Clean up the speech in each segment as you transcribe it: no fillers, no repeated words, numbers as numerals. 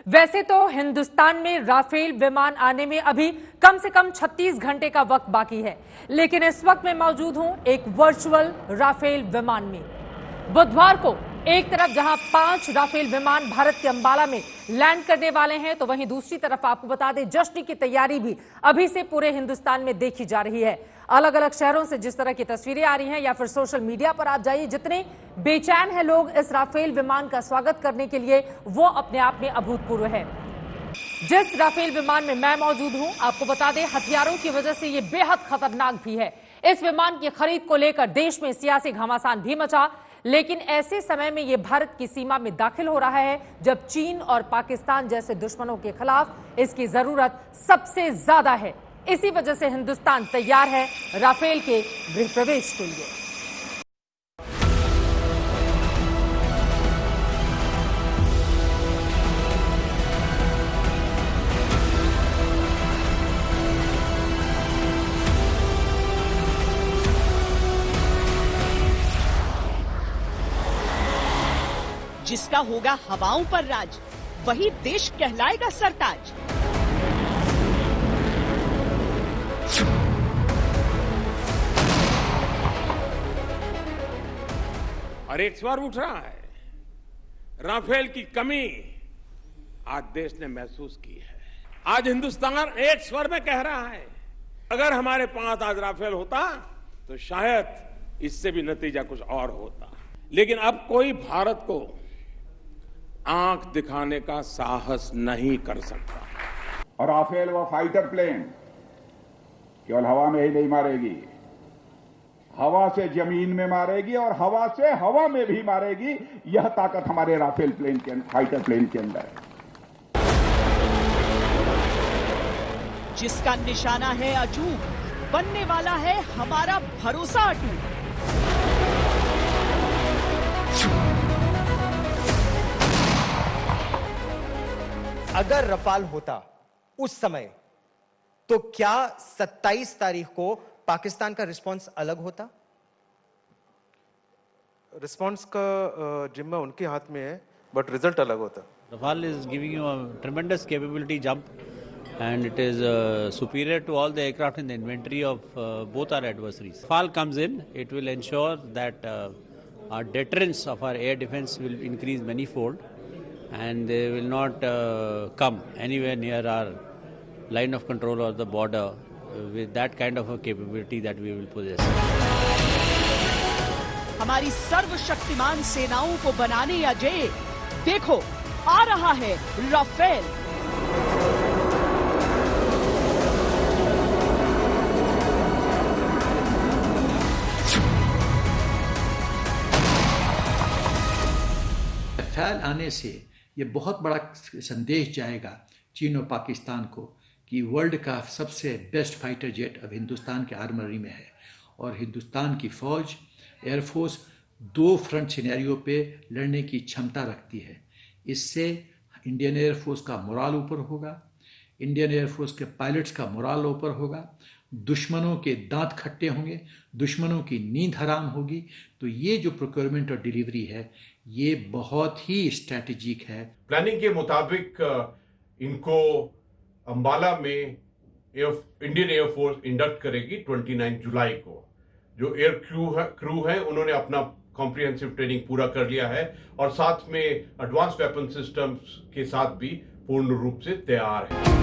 वैसे तो हिंदुस्तान में राफेल विमान आने में अभी कम से कम 36 घंटे का वक्त बाकी है, लेकिन इस वक्त मैं मौजूद हूं एक वर्चुअल राफेल विमान में। बुधवार को एक तरफ जहां 5 राफेल विमान भारत के अंबाला में लैंड करने वाले हैं, तो वहीं दूसरी तरफ आपको बता दें जश्न की तैयारी भी अभी से पूरे हिंदुस्तान में देखी जा रही है। अलग अलग शहरों से जिस तरह की तस्वीरें आ रही हैं या फिर सोशल मीडिया पर आप जाइए, जितने बेचैन हैं लोग इस राफेल विमान का स्वागत करने के लिए, वो अपने आप में अभूतपूर्व है। जिस राफेल विमान में मैं मौजूद हूं, आपको बता दें हथियारों की वजह से ये बेहद खतरनाक भी है। इस विमान की खरीद को लेकर देश में सियासी घमासान भी मचा, लेकिन ऐसे समय में ये भारत की सीमा में दाखिल हो रहा है जब चीन और पाकिस्तान जैसे दुश्मनों के खिलाफ इसकी जरूरत सबसे ज्यादा है। इसी वजह से हिंदुस्तान तैयार है राफेल के गृह प्रवेश के लिए। जिसका होगा हवाओं पर राज, वही देश कहलाएगा सरताज। और एक स्वर उठ रहा है, राफेल की कमी आज देश ने महसूस की है। आज हिंदुस्तान एक स्वर में कह रहा है, अगर हमारे पास आज राफेल होता तो शायद इससे भी नतीजा कुछ और होता। लेकिन अब कोई भारत को आंख दिखाने का साहस नहीं कर सकता। और राफेल व फाइटर प्लेन केवल हवा में ही नहीं मारेगी, हवा से जमीन में मारेगी और हवा से हवा में भी मारेगी। यह ताकत हमारे राफेल प्लेन के फाइटर प्लेन के अंदर है। जिसका निशाना है अचूक, बनने वाला है हमारा भरोसा अटूट। अगर रफाल होता उस समय, तो क्या 27 तारीख को पाकिस्तान का रिस्पांस अलग होता? रिस्पांस का जिम्मा उनके हाथ में है, बट रिजल्ट अलग होता। Rafale is giving you a tremendous capability jump, and it is superior to all the aircraft in the inventory of both our adversaries. Rafale comes in, it will ensure that our deterrence of our air defense will increase manyfold, and they will not come anywhere near our line of control or the border with that kind of a capability that we will possess. हमारी सर्वशक्तिमान सेनाओं को बनाने अजय, देखो आ रहा है Rafale. Rafale आने से ये बहुत बड़ा संदेश जाएगा चीन और पाकिस्तान को कि वर्ल्ड का सबसे बेस्ट फाइटर जेट अब हिंदुस्तान के आर्मरी में है, और हिंदुस्तान की फौज, एयरफोर्स 2 फ्रंट सिनेरियो पे लड़ने की क्षमता रखती है। इससे इंडियन एयरफोर्स का मोराल ऊपर होगा, इंडियन एयरफोर्स के पायलट्स का मोराल ऊपर होगा, दुश्मनों के दांत खट्टे होंगे, दुश्मनों की नींद हराम होगी। तो ये जो प्रोक्योरमेंट और डिलीवरी है, ये बहुत ही स्ट्रैटेजिक है। प्लानिंग के मुताबिक इनको अंबाला में इंडियन एयरफोर्स इंडक्ट करेगी 29 जुलाई को। जो एयर क्रू है उन्होंने अपना कॉम्प्रिहेंसिव ट्रेनिंग पूरा कर लिया है और साथ में एडवांस वेपन सिस्टम्स के साथ भी पूर्ण रूप से तैयार है।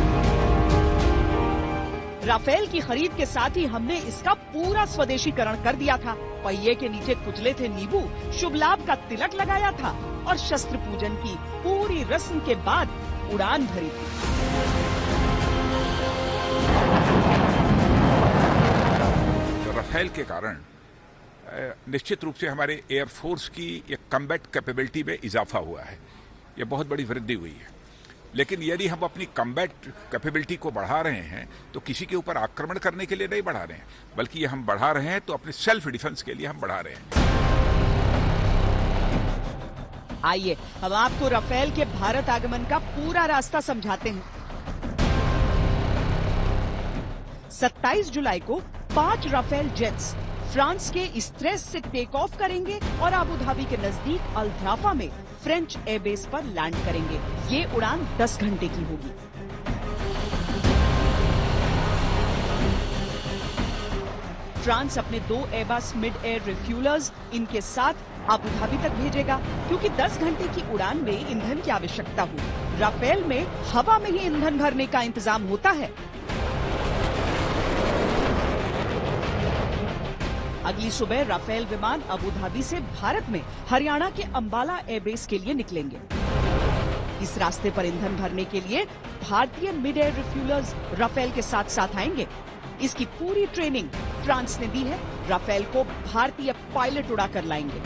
राफेल की खरीद के साथ ही हमने इसका पूरा स्वदेशीकरण कर दिया था। पहिए के नीचे कुचले थे नींबू, शुभ लाभ का तिलक लगाया था और शस्त्र पूजन की पूरी रस्म के बाद उड़ान भरी थी। राफेल के कारण निश्चित रूप से हमारे एयरफोर्स की एक कम्बैट कैपेबिलिटी में इजाफा हुआ है, ये बहुत बड़ी वृद्धि हुई है। लेकिन यदि हम अपनी कम्बैट कैपेबिलिटी को बढ़ा रहे हैं तो किसी के ऊपर आक्रमण करने के लिए नहीं बढ़ा रहे हैं, बल्कि ये हम बढ़ा रहे हैं तो अपने सेल्फ डिफेंस के लिए हम बढ़ा रहे हैं। आइए हम आपको राफेल के भारत आगमन का पूरा रास्ता समझाते हैं। 27 जुलाई को 5 राफेल जेट्स फ्रांस के इस्ट्रेस से टेक ऑफ करेंगे और अबू धाबी के नजदीक अल ध्राफा में फ्रेंच एयरबेस पर लैंड करेंगे। ये उड़ान 10 घंटे की होगी। फ्रांस अपने 2 एयरबस मिड एयर रिफ्यूलर्स इनके साथ अबू धाबी तक भेजेगा, क्योंकि 10 घंटे की उड़ान में ईंधन की आवश्यकता हो। राफेल में हवा में ही ईंधन भरने का इंतजाम होता है। अगली सुबह राफेल विमान अबू धाबी से भारत में हरियाणा के अंबाला एयरबेस के लिए निकलेंगे। इस रास्ते पर ईंधन भरने के लिए भारतीय मिड एयर रिफ्यूलर्स राफेल के साथ साथ आएंगे। इसकी पूरी ट्रेनिंग फ्रांस ने दी है। राफेल को भारतीय पायलट उड़ाकर लाएंगे।